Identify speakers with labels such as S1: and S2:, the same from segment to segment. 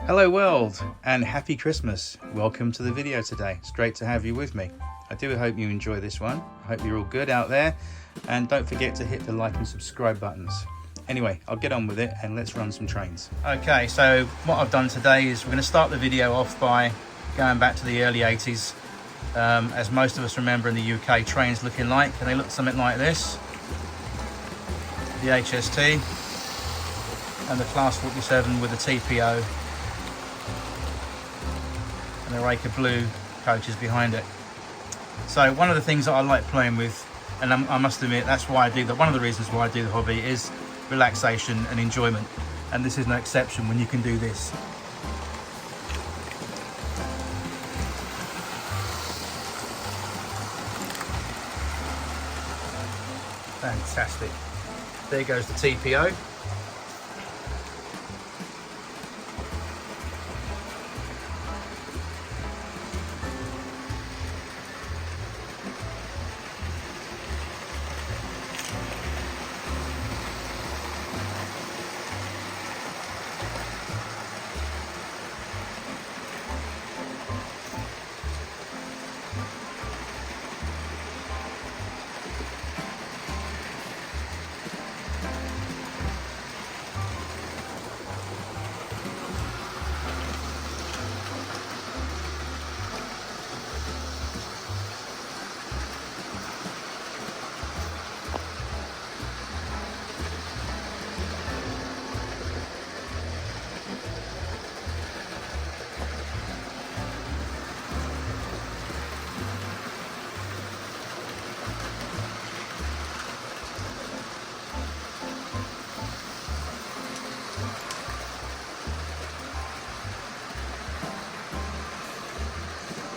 S1: Hello world and happy Christmas. Welcome to the video today. It's great to have you with me. I do hope you enjoy this one. I hope you're all good out there, and don't forget to hit the like and subscribe buttons. Anyway, I'll get on with it and let's run some trains. Okay, so what I've done today is we're going to start the video off by going back to the early 80s. As most of us remember in the UK, trains looking like, and they look something like this. The HST and the Class 47 with the TPO and the Raker Blue coaches behind it. So one of the things that I like playing with, and I must admit that's why I do that, one of the reasons why I do the hobby is relaxation and enjoyment, and this is no exception when you can do this. Fantastic. There goes the TPO.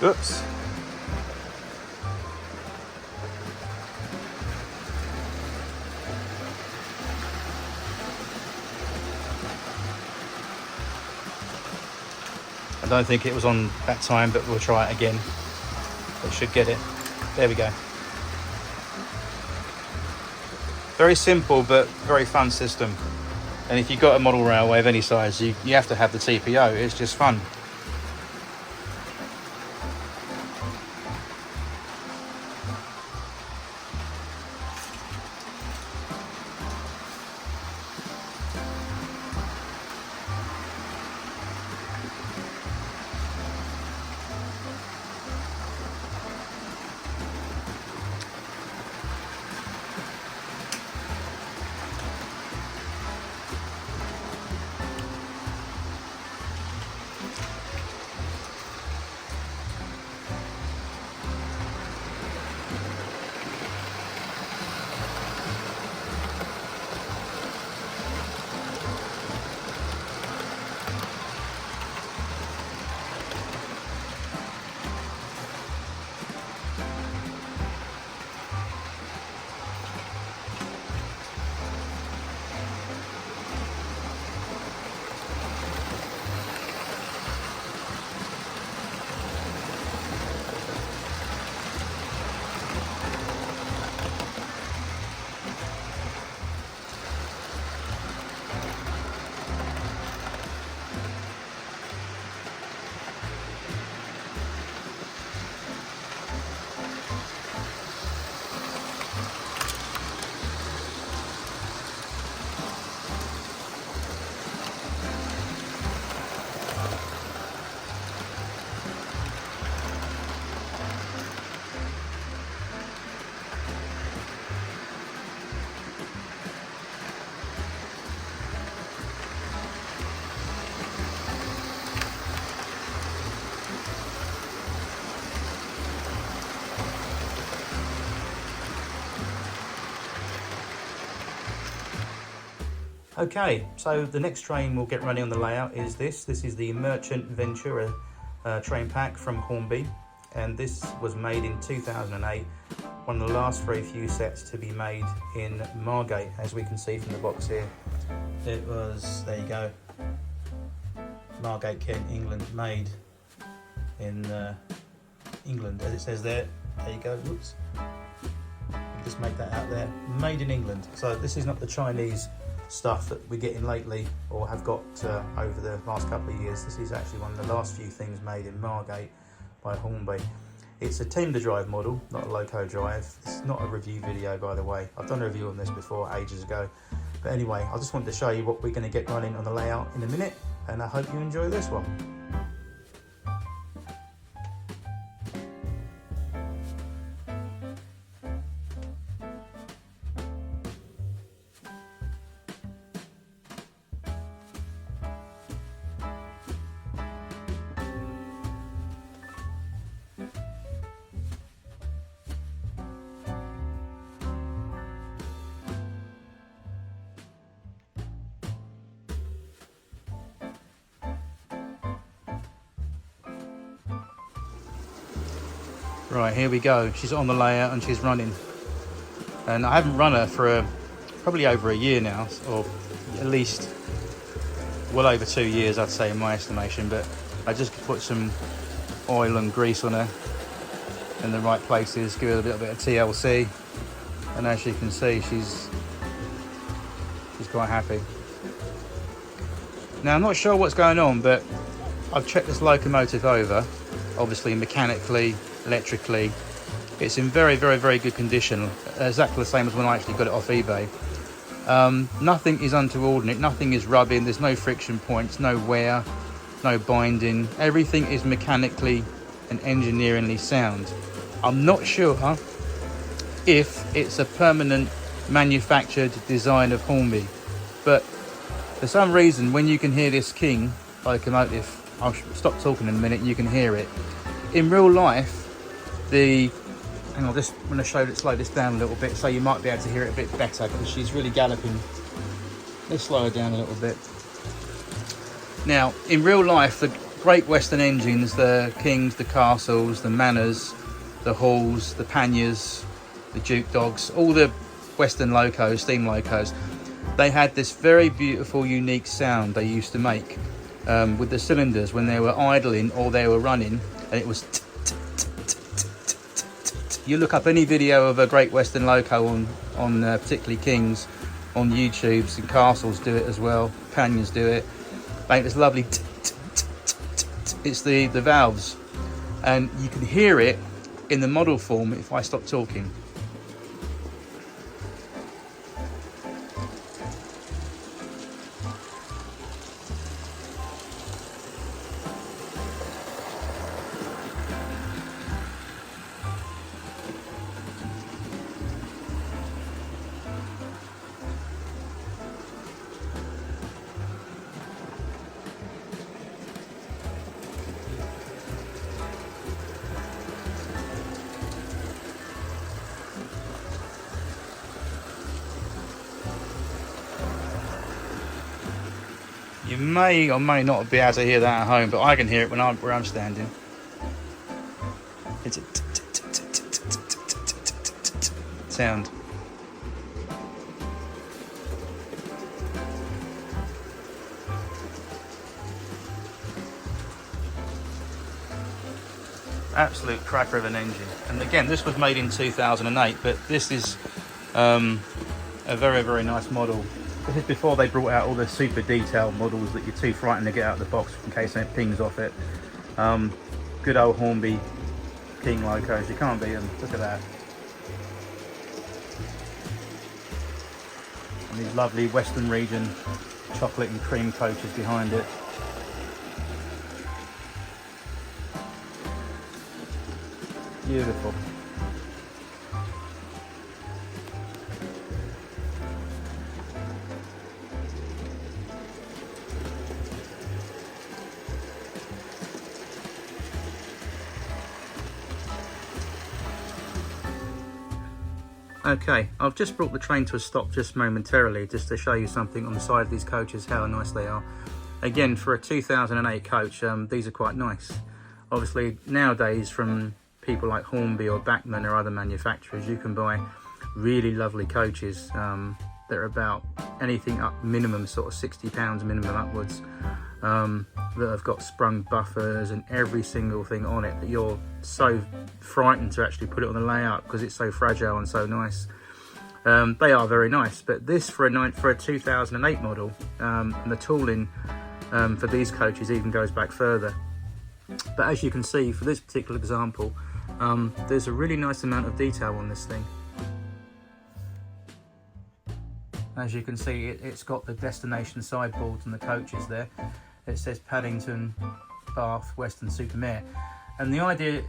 S1: Oops. I don't think it was on that time, but we'll try it again. It should get it. There we go. Very simple, but very fun system. And if you've got a model railway of any size, you have to have the TPO. It's just fun. Okay, so the next train we'll get running on the layout is this. This is the Merchant Ventura train pack from Hornby, and this was made in 2008. One of the last very few sets to be made in Margate, as we can see from the box here. It was, there you go, Margate, Kent, England, made in England, as it says there. There you go, whoops. Just make that out there, made in England. So this is not the Chinese stuff that we're getting lately, or have got over the last couple of years. This is actually one of the last few things made in Margate by Hornby. It's a tender drive model, not a loco drive. It's not a review video, by the way. I've done a review on this before ages ago. But anyway, I just wanted to show you what we're going to get running on the layout in a minute, and I hope you enjoy this one. Right, here we go. She's on the layout and she's running. And I haven't run her for probably over a year now, or at least well over 2 years, I'd say, in my estimation. But I just put some oil and grease on her in the right places, give her a little bit of TLC, and as you can see, she's quite happy. Now, I'm not sure what's going on, but I've checked this locomotive over, obviously mechanically, electrically. It's in very, very, very good condition, exactly the same as when I actually got it off eBay. Nothing is untoward in it, nothing is rubbing, there's no friction points, no wear, no binding. Everything is mechanically and engineeringly sound. I'm not sure if it's a permanent manufactured design of Hornby, but for some reason when you can hear this King locomotive, I'll stop talking in a minute and you can hear it. In real life, hang on, I'm going to slow this down a little bit so you might be able to hear it a bit better, because she's really galloping. Let's slow her down a little bit. Now, in real life, the Great Western engines, the Kings, the Castles, the Manors, the Halls, the Panniers, the Duke Dogs, all the Western locos, steam locos, they had this very beautiful, unique sound they used to make with the cylinders when they were idling or they were running, and it was you look up any video of a Great Western loco on particularly Kings on YouTube's, and Castles do it as well, Panniers do it, make this lovely it's the valves, and you can hear it in the model form if I stop talking. You may or may not be able to hear that at home, but I can hear it where I'm standing. It's a sound. Absolute cracker of an engine. And again, this was made in 2008, but this is a very, very nice model. This is before they brought out all the super detailed models that you're too frightened to get out of the box in case it pings off it. Good old Hornby King locos, you can't beat them. Look at that. And these lovely Western region chocolate and cream coaches behind it. Beautiful. Okay, I've just brought the train to a stop just momentarily, just to show you something on the side of these coaches, how nice they are. Again, for a 2008 coach, these are quite nice. Obviously, nowadays, from people like Hornby or Bachmann or other manufacturers, you can buy really lovely coaches that are about anything up minimum, sort of £60 minimum upwards, that have got sprung buffers and every single thing on it that you're so frightened to actually put it on the layout because it's so fragile and so nice. They are very nice, but this for a 2008 model, and the tooling for these coaches even goes back further. But as you can see, for this particular example, there's a really nice amount of detail on this thing. As you can see, it's got the destination sideboards and the coaches there. It says Paddington, Bath, Weston-super-Mare. And the idea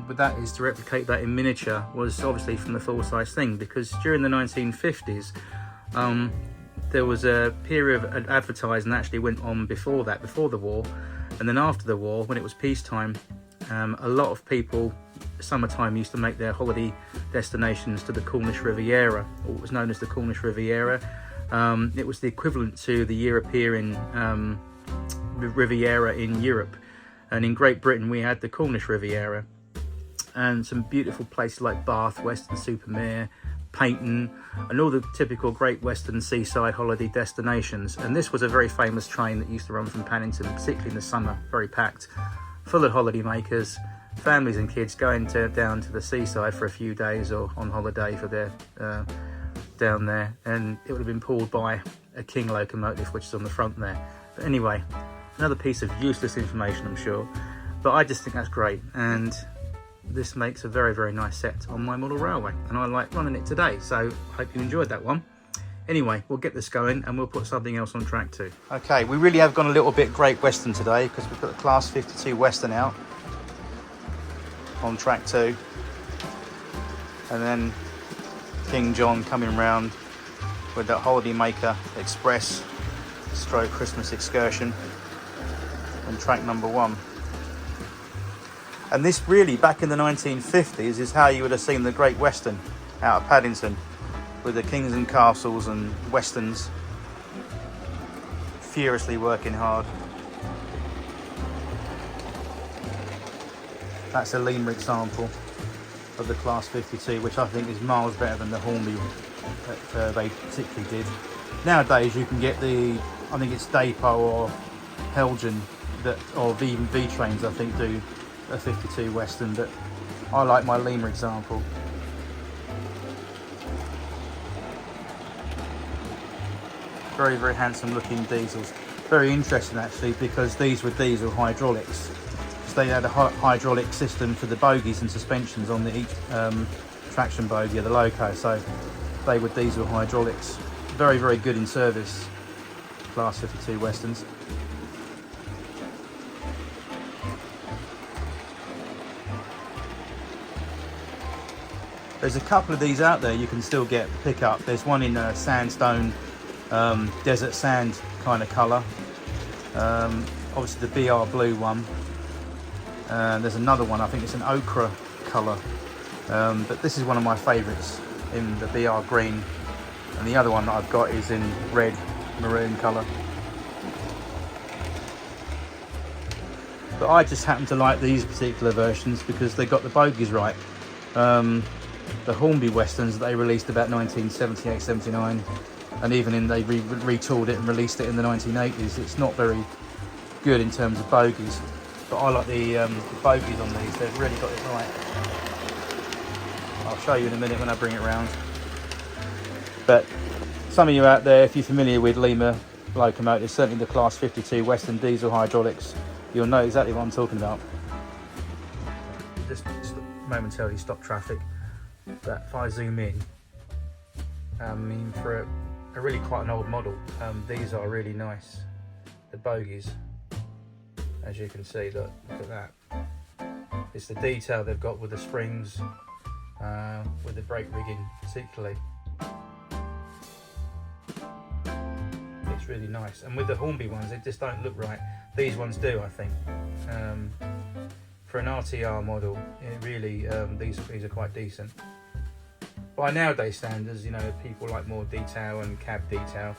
S1: with that is to replicate that in miniature was obviously from the full-size thing, because during the 1950s, there was a period of advertising that actually went on before that, before the war. And then after the war, when it was peacetime, a lot of people summertime used to make their holiday destinations to the Cornish Riviera, or what was known as the Cornish Riviera. It was the equivalent to the European Riviera in Europe, and in Great Britain we had the Cornish Riviera, and some beautiful places like Bath, Weston-super-Mare, Paddington, and all the typical Great Western seaside holiday destinations. And this was a very famous train that used to run from Paddington, particularly in the summer, very packed, full of holiday makers, families and kids going down to the seaside for a few days or on holiday for their down there. And it would have been pulled by a King locomotive, which is on the front there. But anyway, another piece of useless information, I'm sure, but I just think that's great, and this makes a very, very nice set on my model railway, and I like running it today, so I hope you enjoyed that one. Anyway, we'll get this going and we'll put something else on track too. Okay, we really have gone a little bit Great Western today, because we've got the Class 52 Western out on track 2, and then King John coming round with that Holiday Maker Express stroke Christmas excursion on track number 1. And this really, back in the 1950s, is how you would have seen the Great Western out of Paddington, with the kings and castles and westerns furiously working hard. That's a Lemma example of the Class 52, which I think is miles better than the Hornby that they particularly did. Nowadays you can get the, I think it's Depot or Helgen, that, or even V-Trains I think do a 52 Western, but I like my Lemma example. Very, very handsome looking diesels. Very interesting actually, because these were diesel hydraulics. They had a hydraulic system for the bogies and suspensions on each traction bogie of the loco, so they were diesel hydraulics. Very, very good in service, Class 52 Westerns. There's a couple of these out there you can still pick up. There's one in a sandstone, desert sand kind of colour. Obviously the BR blue one. There's another one, I think it's an ochre colour, but this is one of my favourites in the BR green, and the other one that I've got is in red maroon colour. But I just happen to like these particular versions because they got the bogies right. The Hornby Westerns that they released about 1978-79, and even they retooled it and released it in the 1980s, it's not very good in terms of bogies. But I like the bogies on these, they've really got it right. I'll show you in a minute when I bring it round. But some of you out there, if you're familiar with Lemma locomotives, certainly the Class 52 Western diesel hydraulics, you'll know exactly what I'm talking about. Just momentarily stop traffic. But if I zoom in, I mean, for a really quite an old model, these are really nice. The bogies, as you can see, look at that. It's the detail they've got with the springs, with the brake rigging particularly. It's really nice. And with the Hornby ones, they just don't look right. These ones do, I think. For an RTR model, it really, these are quite decent. By nowadays standards, you know, people like more detail and cab detail.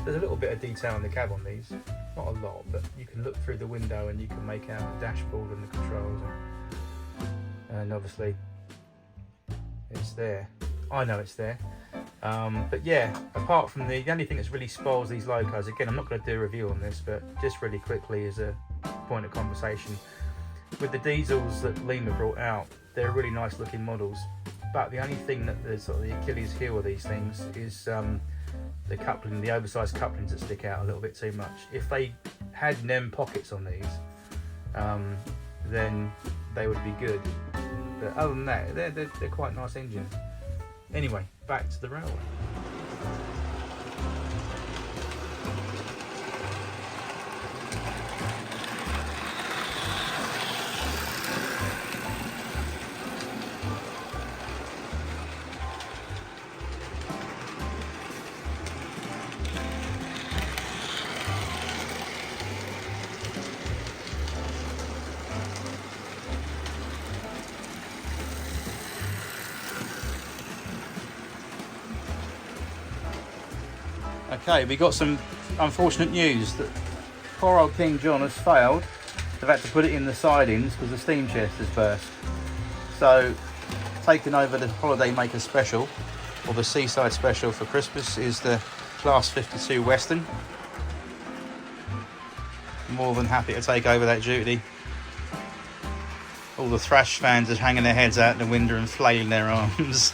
S1: There's a little bit of detail in the cab on these, not a lot, but you can look through the window and you can make out the dashboard and the controls, and obviously it's there. I know it's there. But yeah, apart from the only thing that's really spoils these locos, again, I'm not going to do a review on this, but just really quickly as a point of conversation, with the diesels that Lemma brought out, they're really nice looking models, but the only thing that the sort of the Achilles heel of these things is the coupling, the oversized couplings that stick out a little bit too much. If they had NEM pockets on these, then they would be good. But other than that, they're quite nice engines. Anyway, back to the railway. Okay, we got some unfortunate news that poor old King John has failed. They've had to put it in the sidings because the steam chest has burst. So, taking over the Holiday Maker Special, or the Seaside Special for Christmas, is the Class 52 Western. More than happy to take over that duty. All the thrash fans are hanging their heads out the window and flailing their arms.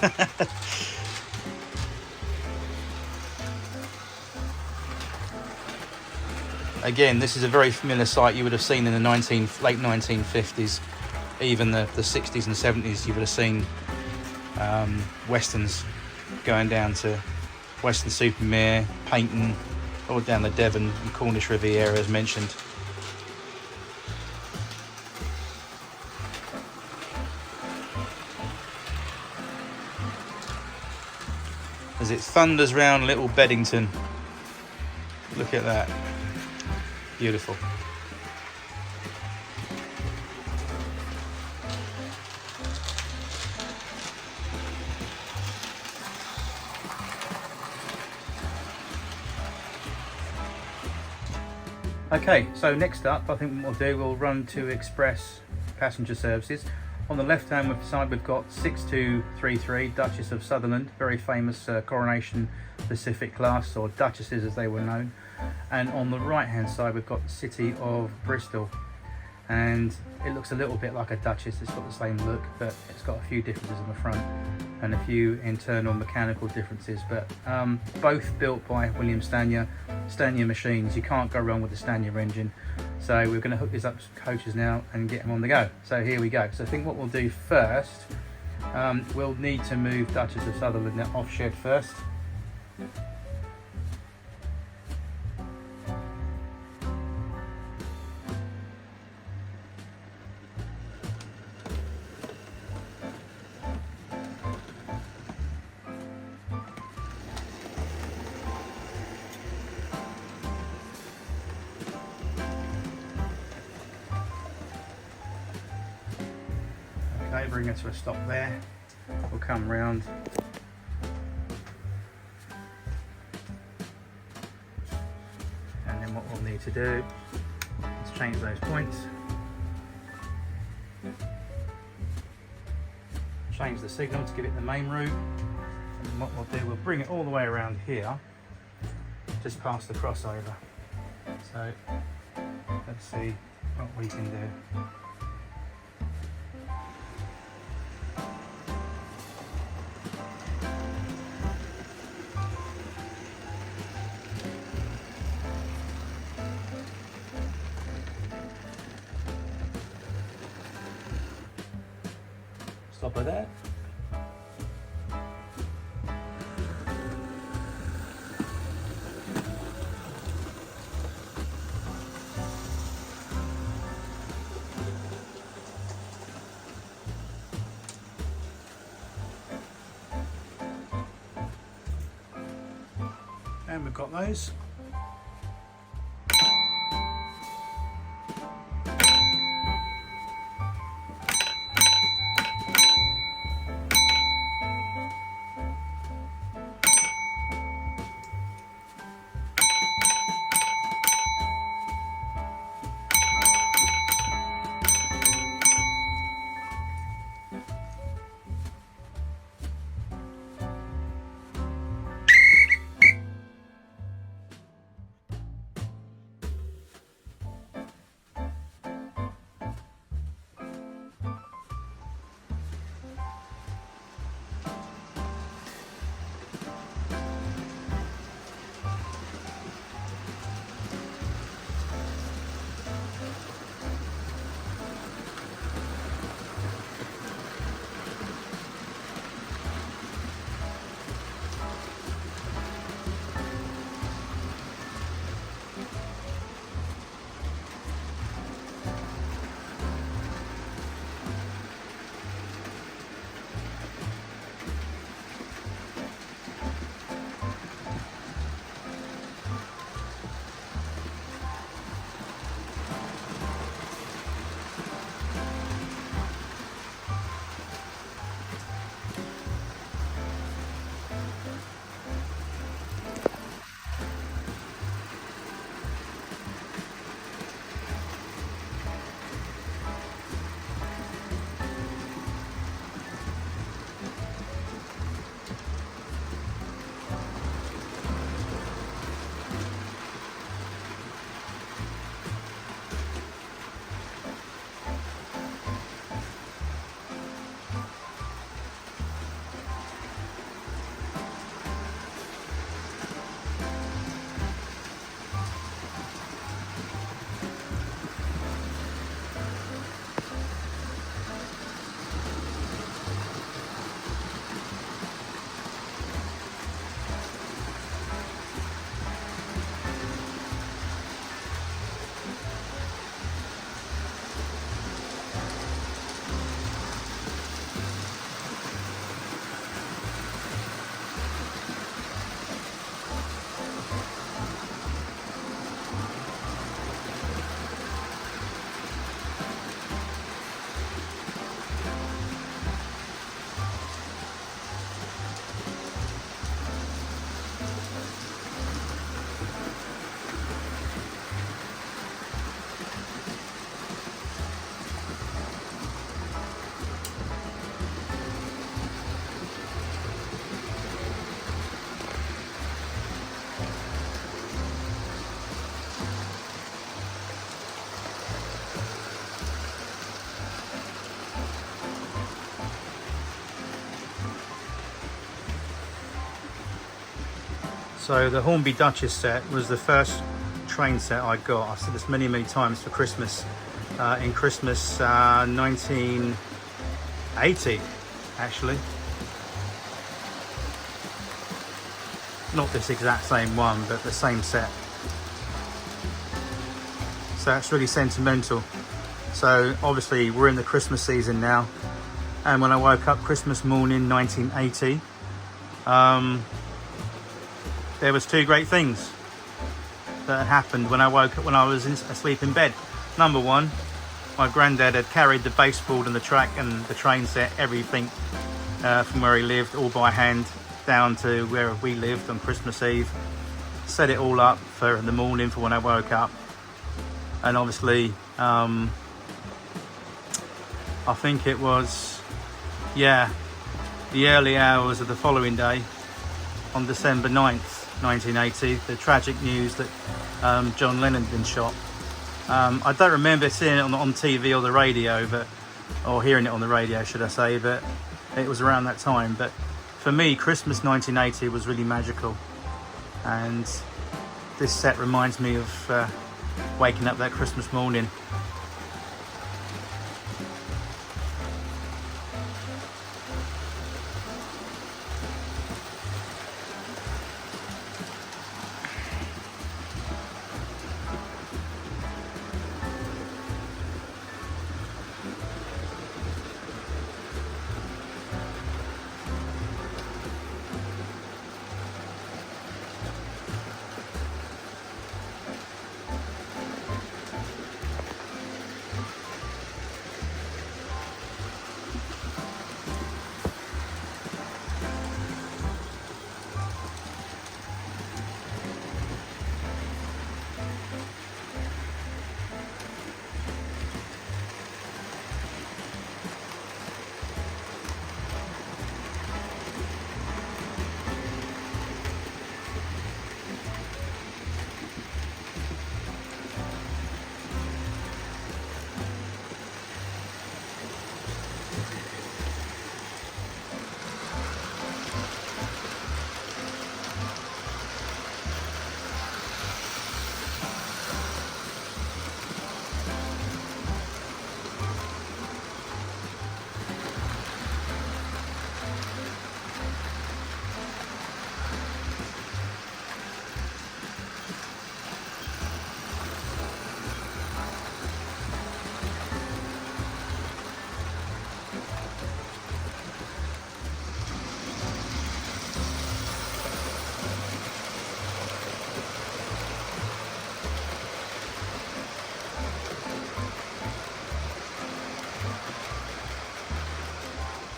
S1: Again, this is a very familiar sight you would have seen in the late 1950s, even the 60s and 70s. You would have seen Westerns going down to Weston-super-Mare, Paynton, all down the Devon and Cornish Riviera as mentioned. As it thunders round little Paddington. Look at that. Beautiful. Okay, so next up, I think what we'll do, we'll run to express passenger services. On the left hand side, we've got 6233 Duchess of Sutherland, very famous Coronation Pacific class, or Duchesses as they were known. And on the right hand side we've got the City of Bristol, and it looks a little bit like a Duchess. It's got the same look, but it's got a few differences on the front and a few internal mechanical differences, but both built by William Stanier machines. You can't go wrong with the Stanier engine. So we're going to hook these up to coaches now and get them on the go. So here we go. So I think what we'll do first, we'll need to move Duchess of Sutherland off shed first. Okay, bring it to a stop there. We'll come round. And then what we'll need to do is change those points. Change the signal to give it the main route. And what we'll do, we'll bring it all the way around here, just past the crossover. So let's see what we can do. Stop at that. And we've got those. So the Hornby Duchess set was the first train set I got. I've said this many times for Christmas, in Christmas 1980 actually. Not this exact same one, but the same set. So that's really sentimental. So obviously we're in the Christmas season now, and when I woke up Christmas morning 1980, there was two great things that had happened when I woke up, when I was asleep in bed. Number one, my granddad had carried the baseboard and the track and the train set, everything from where he lived, all by hand, down to where we lived on Christmas Eve. Set it all up for the morning for when I woke up. And obviously, I think it was, yeah, the early hours of the following day, on December 9th, 1980, the tragic news that John Lennon had been shot. I don't remember seeing it on TV or the radio, or hearing it on the radio, should I say, but it was around that time. But for me, Christmas 1980 was really magical, and this set reminds me of waking up that Christmas morning.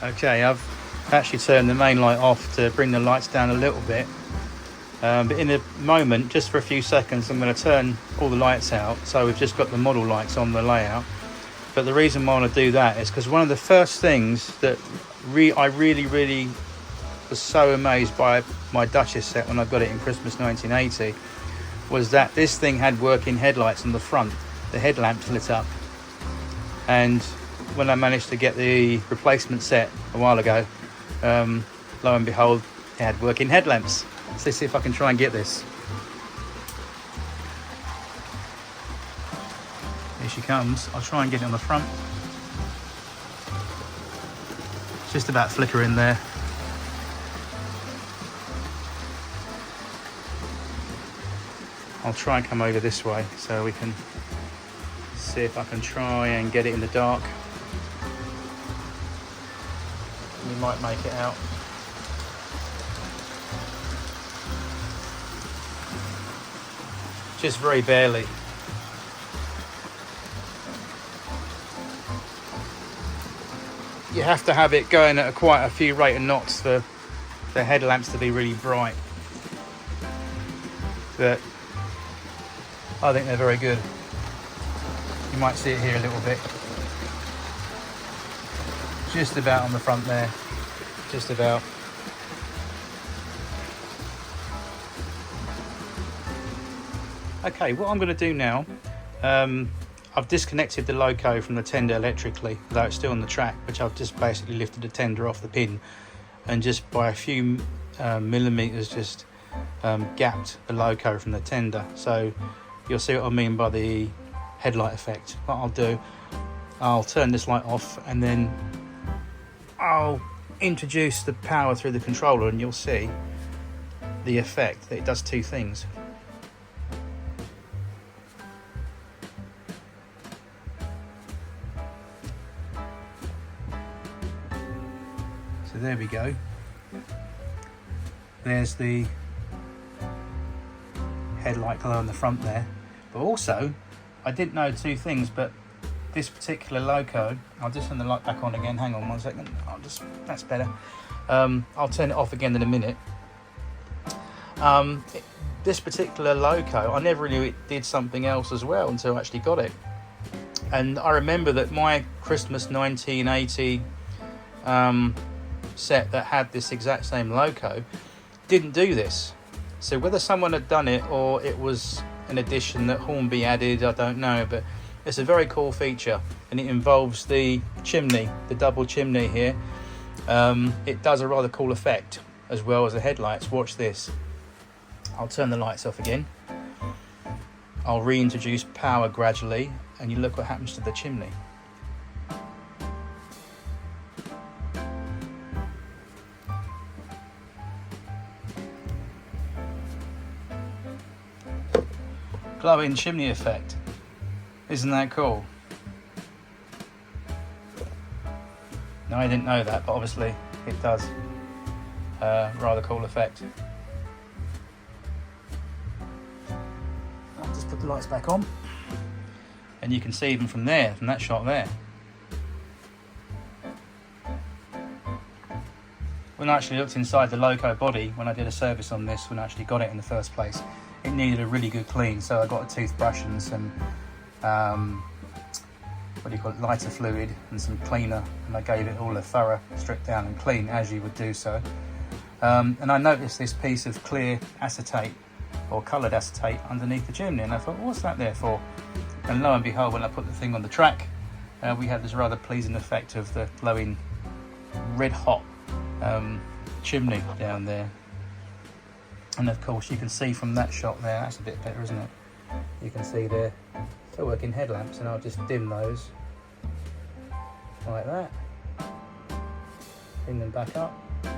S1: Okay, I've actually turned the main light off to bring the lights down a little bit, but in a moment, just for a few seconds, I'm going to turn all the lights out, so we've just got the model lights on the layout. But the reason why I want to do that is because one of the first things that I really was so amazed by my Duchess set when I got it in Christmas 1980 was that this thing had working headlights on the front. The headlamps lit up, and when I managed to get the replacement set a while ago, lo and behold, it had working headlamps. So let's see if I can try and get this. Here she comes. I'll try and get it on the front. It's just about flickering there. I'll try and come over this way so we can see if I can try and get it in the dark. You might make it out. Just very barely. You have to have it going at quite a few rate of knots for the headlamps to be really bright. But I think they're very good. You might see it here a little bit. Just about on the front there. Just about. Okay, what I'm going to do now, I've disconnected the loco from the tender electrically, though it's still on the track, which I've just basically lifted the tender off the pin and just by a few millimeters just gapped the loco from the tender. So you'll see what I mean by the headlight effect. What I'll do, I'll turn this light off and then I'll introduce the power through the controller, and you'll see the effect that it does two things. So there we go. There's the headlight glow on the front there. But also, I didn't know two things, but this particular loco, I'll just turn the light back on again, hang on 1 second, that's better. I'll turn it off again in a minute. This particular loco, I never knew it did something else as well until I actually got it. And I remember that my Christmas 1980 set that had this exact same loco didn't do this. So whether someone had done it or it was an addition that Hornby added, I don't know, but it's a very cool feature, and it involves the chimney, the double chimney here. It does a rather cool effect as well as the headlights. Watch this. I'll turn the lights off again. I'll reintroduce power gradually, and you look what happens to the chimney. Glowing chimney effect. Isn't that cool? No, I didn't know that, but obviously it does. Rather cool effect. I'll just put the lights back on, and you can see even from there, from that shot there. When I actually looked inside the loco body, when I did a service on this, when I actually got it in the first place, it needed a really good clean, so I got a toothbrush and some what do you call it, lighter fluid and some cleaner, and I gave it all a thorough strip down and clean, as you would do so. And I noticed this piece of clear acetate or coloured acetate underneath the chimney, and I thought, what's that there for? And lo and behold, when I put the thing on the track, we had this rather pleasing effect of the glowing red hot chimney down there. And of course you can see from that shot there, that's a bit better, isn't it? You can see there, still working headlamps, and I'll just dim those like that. Bring them back up. And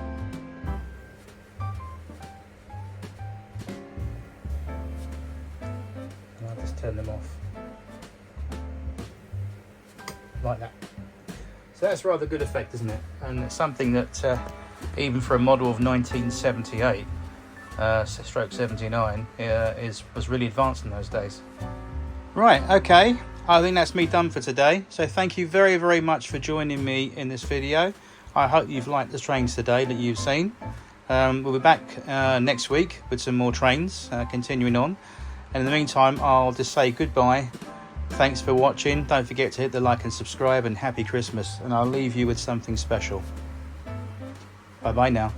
S1: I'll just turn them off. Like that. So that's a rather good effect, isn't it? And it's something that even for a model of 1978, stroke 79, was really advanced in those days. Right, okay, I think that's me done for today. So thank you very, very much for joining me in this video. I hope you've liked the trains today that you've seen. We'll be back next week with some more trains, continuing on. And in the meantime, I'll just say goodbye. Thanks for watching. Don't forget to hit the like and subscribe, and happy Christmas. And I'll leave you with something special. Bye bye now.